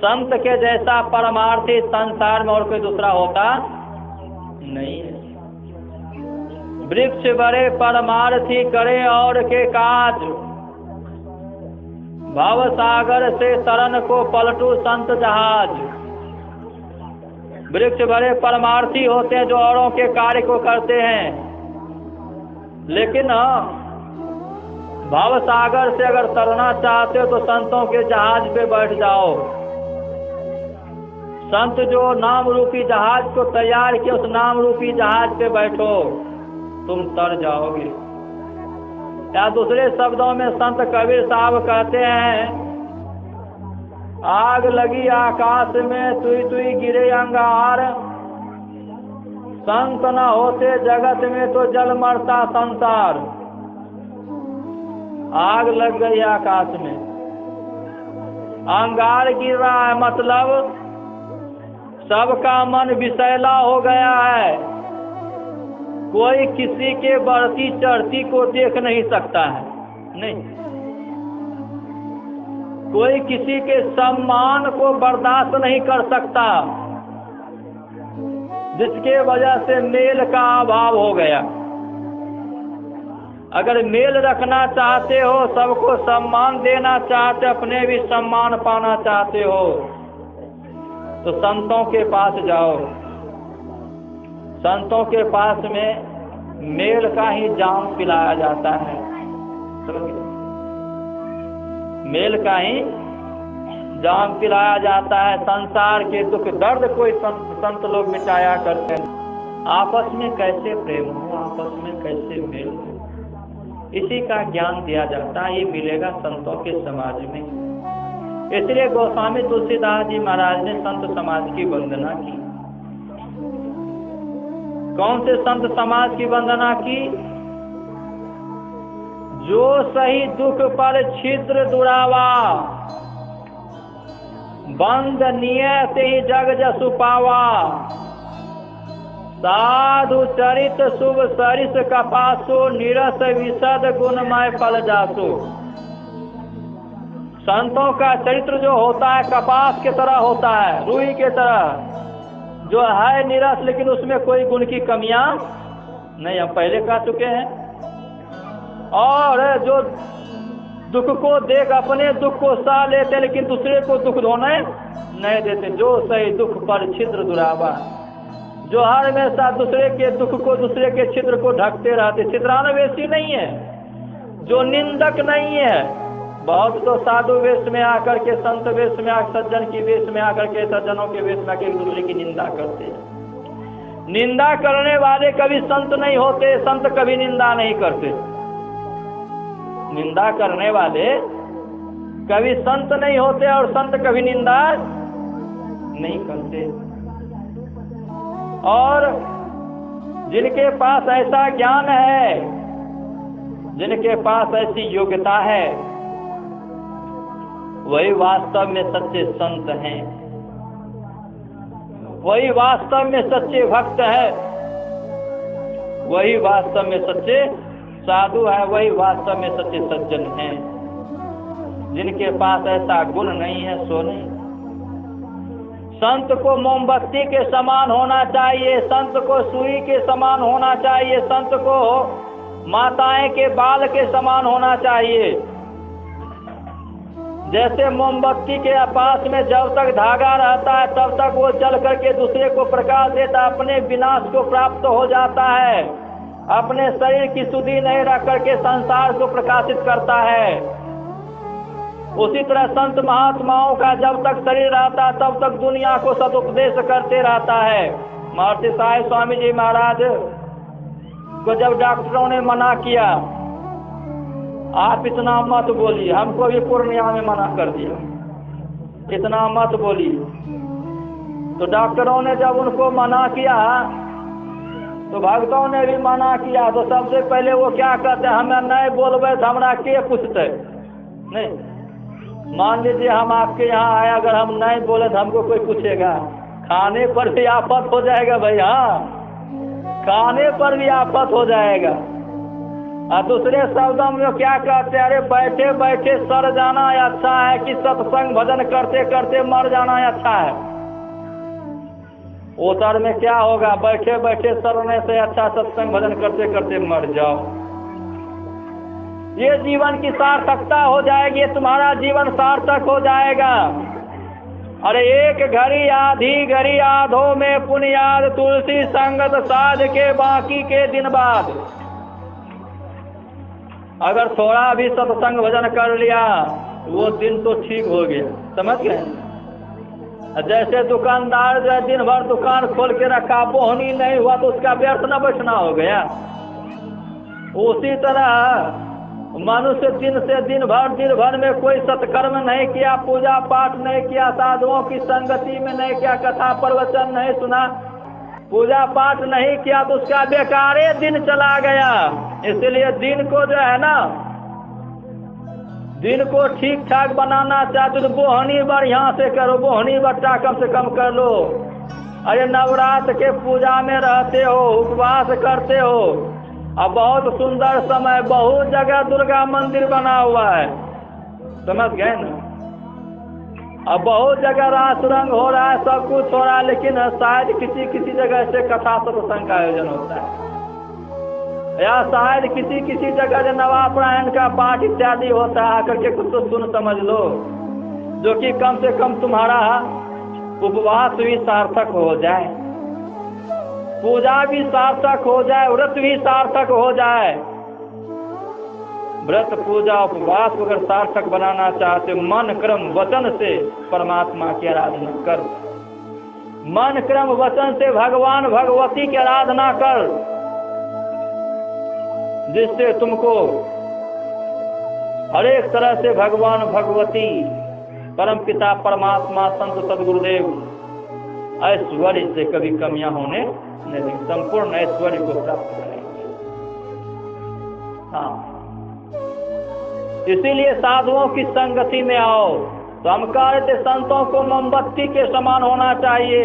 संत के जैसा परमार्थी संसार में और कोई दूसरा होता नहीं है। वृक्ष बड़े परमार्थी करे और के काज, भव सागर से तरन को पलटू संत जहाज। वृक्ष बड़े परमार्थी होते हैं जो औरों के कार्य को करते हैं, लेकिन भव सागर से अगर तरना चाहते हो तो संतों के जहाज पे बैठ जाओ। संत जो नाम रूपी जहाज को तैयार किया, उस नाम रूपी जहाज पे बैठो, तुम तर जाओगे। या दूसरे शब्दों में संत कबीर साहब कहते हैं, आग लगी आकाश में तुई तुई गिरे अंगार, संत न होते जगत में तो जल मरता संसार। आग लग गई आकाश में, अंगार गिर रहा है, मतलब सबका मन विषैला हो गया है। कोई किसी के बढ़ती चढ़ती को देख नहीं सकता है, नहीं। कोई किसी के सम्मान को बर्दाश्त नहीं कर सकता, जिसके वजह से मेल का अभाव हो गया। अगर मेल रखना चाहते हो, सबको सम्मान देना चाहते, अपने भी सम्मान पाना चाहते हो, तो संतों के पास जाओ। संतों के पास में मेल का ही जाम पिलाया जाता है, मेल का ही जाम पिलाया जाता है। संसार के दुख दर्द कोई संत लोग मिटाया करते हैं। आपस में कैसे प्रेम हो, आपस में कैसे मेल हो, इसी का ज्ञान दिया जाता है। ये मिलेगा संतों के समाज में। इसलिए गोस्वामी तुलसीदास जी महाराज ने संत समाज की वंदना की। कौन से संत समाज की वंदना की? जो सही दुख पर छिद्र दुरावा, बंद नियत ही जग जसु पावा, साधु चरित शुभ सरिस कपासो, निरस विशद गुणमय फल जासो। संतों का चरित्र जो होता है कपास के तरह होता है, रूई के तरह, जो है निरस, लेकिन उसमें कोई गुण की कमियां नहीं, हम पहले कह चुके हैं। और जो दुख को देख अपने दुख को सह लेते, लेकिन दूसरे को दुख होने नहीं देते। जो सही दुख पर छिद्र दुरावा, जो हर हमेशा दूसरे के दुख को, दूसरे के छिद्र को ढकते रहते, छिद्रान्वेषी नहीं है, जो निंदक नहीं है। बहुत तो साधु वेश में आकर के, संत वेश में आकर, सज्जन की वेश में आकर के, सज्जनों के वेश में आकर एक दूसरे की निंदा करते हैं। निंदा करने वाले कभी संत नहीं होते, संत कभी निंदा नहीं करते। निंदा करने वाले कभी संत नहीं होते और संत कभी निंदा नहीं करते। और जिनके पास ऐसा ज्ञान है, जिनके पास ऐसी योग्यता है, वही वास्तव में सच्चे संत हैं, वही वास्तव में सच्चे भक्त हैं, वही वास्तव में सच्चे साधु है, वही वास्तव में सच्चे सज्जन हैं। जिनके पास ऐसा गुण नहीं है सो नहीं। संत को मोमबत्ती के समान होना चाहिए, संत को सुई के समान होना चाहिए, संत को माताएं के बाल के समान होना चाहिए। जैसे मोमबत्ती के पास में जब तक धागा रहता है तब तक वो जल करके दूसरे को प्रकाश देता, अपने विनाश को प्राप्त हो जाता है, अपने शरीर की सुधि नहीं रख करके संसार को प्रकाशित करता है। उसी तरह संत महात्माओं का जब तक शरीर रहता है तब तक दुनिया को सदुपदेश करते रहता है। महर्षि साईं स्वामी जी महाराज को जब डॉक्टरों ने मना किया, आप इतना मत बोलिए, हमको भी पूर्णिया में मना कर दिया, इतना मत बोलिए। तो डॉक्टरों ने जब उनको मना किया तो भक्तों ने भी मना किया। तो सबसे पहले वो क्या कहते हैं, हमें नहीं बोलबे तो हमरा के पूछते नहीं। मान लीजिए हम आपके यहाँ आए, अगर हम नहीं बोले तो हमको कोई पूछेगा? खाने पर भी आफत हो जाएगा भाई, हाँ, खाने पर भी आफत हो जाएगा। और दूसरे शब्दों में क्या कहते हैं, अरे बैठे बैठे सर जाना अच्छा है कि सत्संग भजन करते करते मर जाना अच्छा है। उत्तर में क्या होगा, बैठे बैठे सरने से अच्छा सत्संग भजन करते करते मर जाओ। ये जीवन की सार्थकता हो जाएगी, ये तुम्हारा जीवन सार्थक हो जाएगा। अरे एक घड़ी आधी घड़ी आधो में पुनियाद तुलसी संगत साध के बाकी के दिन बाद। अगर थोड़ा भी सत्संग भजन कर लिया वो दिन तो ठीक हो गया, समझ गए। जैसे दुकानदार जो दिन भर दुकान खोल के रखा, बोहनी नहीं हुआ तो उसका व्यर्थ न बचना हो गया। उसी तरह मनुष्य दिन से दिन भर में कोई सत्कर्म नहीं किया, पूजा पाठ नहीं किया, साधुओं की संगति में नहीं किया, कथा प्रवचन नहीं सुना, पूजा पाठ नहीं किया तो उसका बेकारे दिन चला गया। इसलिए दिन को जो है ना, दिन को ठीक ठाक बनाना चाहते तो बोहनी बढ़िया से करो, बोहनी बट्टा कम से कम कर लो। अरे नवरात्र के पूजा में रहते हो, उपवास करते हो, अब बहुत सुंदर समय, बहुत जगह दुर्गा मंदिर बना हुआ है, समझ गए ना। अब बहुत जगह रास रंग हो रहा है, सब कुछ हो रहा है, लेकिन शायद किसी जगह से कथा सत्संग का आयोजन होता है, या शायद किसी जगह जो नवापरायण का पाठ इत्यादि होता है, आकर के कुछ तो सुन समझ लो, जो कि कम से कम तुम्हारा उपवास भी सार्थक हो जाए, पूजा भी सार्थक हो जाए, व्रत भी सार्थक हो जाए। व्रत पूजा उपवास को अगर सार्थक बनाना चाहते, मन क्रम वचन से परमात्मा की आराधना कर, मन क्रम वचन से भगवान भगवती की आराधना कर, जिससे तुमको हर एक तरह से भगवान भगवती परम पिता परमात्मा संत सदगुरुदेव ऐश्वर्य से कभी कमियां होने नहीं, संपूर्ण ऐश्वर्य को प्राप्त करेंगे। हाँ, इसीलिए साधुओं की संगति में आओ। तो हम कह रहे थे संतों को मोमबत्ती के समान होना चाहिए,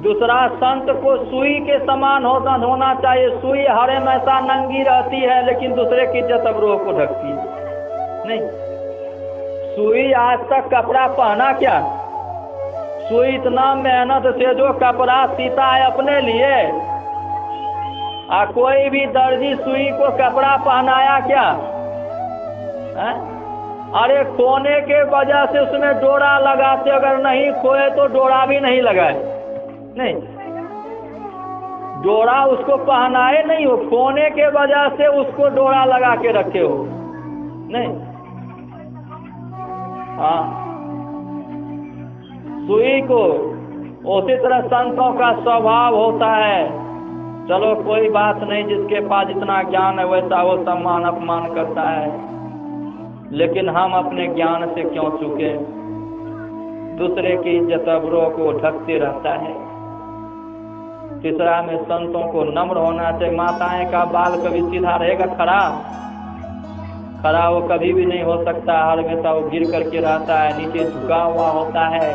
दूसरा संत को सुई के समान होना चाहिए। सुई हर हमेशा नंगी रहती है, लेकिन दूसरे की इज्जत अबरूह को ढकती है। नहीं, सुई आज तक कपड़ा पहना क्या? सुई इतना मेहनत से जो कपड़ा सीता है अपने लिए, कोई भी दर्जी सुई को कपड़ा पहनाया क्या है? अरे खोने के वजह से उसमें डोरा लगाते, अगर नहीं खोए तो डोरा भी नहीं लगाए, नहीं डोरा उसको पहनाए नहीं हो, खोने के वजह से उसको डोरा लगा के रखे हो, नहीं। हाँ, सुई को उसी तरह संतों का स्वभाव होता है। चलो कोई बात नहीं, जिसके पास जितना ज्ञान है वैसा वो सम्मान अपमान करता है, लेकिन हम अपने ज्ञान से क्यों चूके? दूसरे की इज्जत अबरों को ढकते रहता है। तीसरा में संतों को नम्र होना चाहिए। माताएं का बाल कभी सीधा रहेगा? खड़ा वो कभी भी नहीं हो सकता, हर हमेशा वो गिर करके रहता है, नीचे झुका हुआ होता है।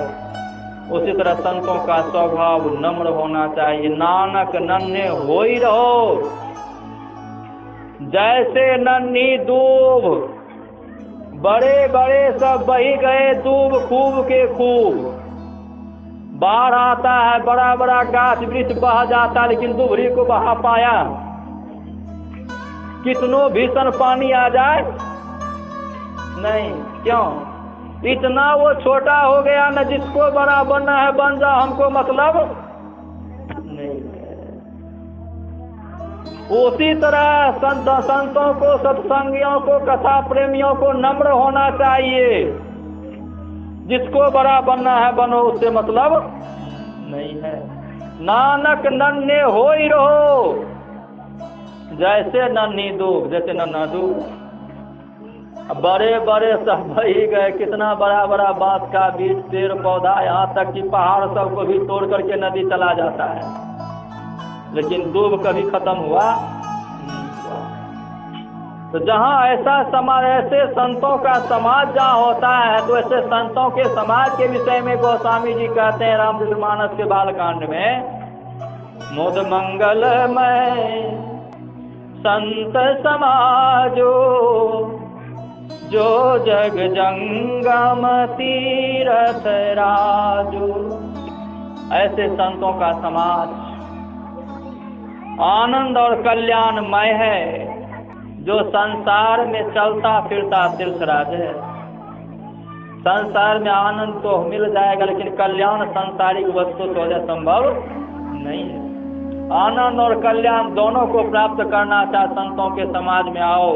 उसी तरह संतों का स्वभाव नम्र होना चाहिए। नानक नन्हे हो ही रहो, जैसे नन्ही दूब, बड़े बड़े सब बही गए दूब खूब के खूब। बाढ़ आता है, बड़ा बड़ा गाछ वृक्ष बह जाता, लेकिन दुभरी को बहा पाया? कितनों भीषण पानी आ जाए नहीं, क्यों? इतना वो छोटा हो गया न, जिसको बड़ा बनना है बन जा, हमको मतलब नहीं। उसी तरह संतों को, सत्संगियों को, कथा प्रेमियों को नम्र होना चाहिए। जिसको बड़ा बनना है बनो, उससे मतलब नहीं है। नानक नन्हे हो ही रहो, जैसे नन्ही दूब, जैसे नन्हा दूब। बड़े बड़े सब बही गए, कितना बड़ा बड़ा बांस का बीज, पेड़ पौधा, यहाँ तक कि पहाड़ सबको भी तोड़ करके नदी चला जाता है, लेकिन दूब कभी खत्म हुआ? तो जहाँ ऐसा समाज, ऐसे संतों का समाज जहाँ होता है, तो ऐसे संतों के समाज के विषय में गोस्वामी जी कहते हैं रामचरितमानस के बालकांड में, मुद मंगलमय संत समाजो जो जग जंगम तीरथ राजो। ऐसे संतों का समाज आनंद और कल्याणमय है, जो संसार में चलता फिरता तीर्थराज है। संसार में आनंद तो मिल जाएगा, लेकिन कल्याण सांसारिक वस्तु तो संभव नहीं है। आनंद और कल्याण दोनों को प्राप्त करना चाहे संतों के समाज में आओ।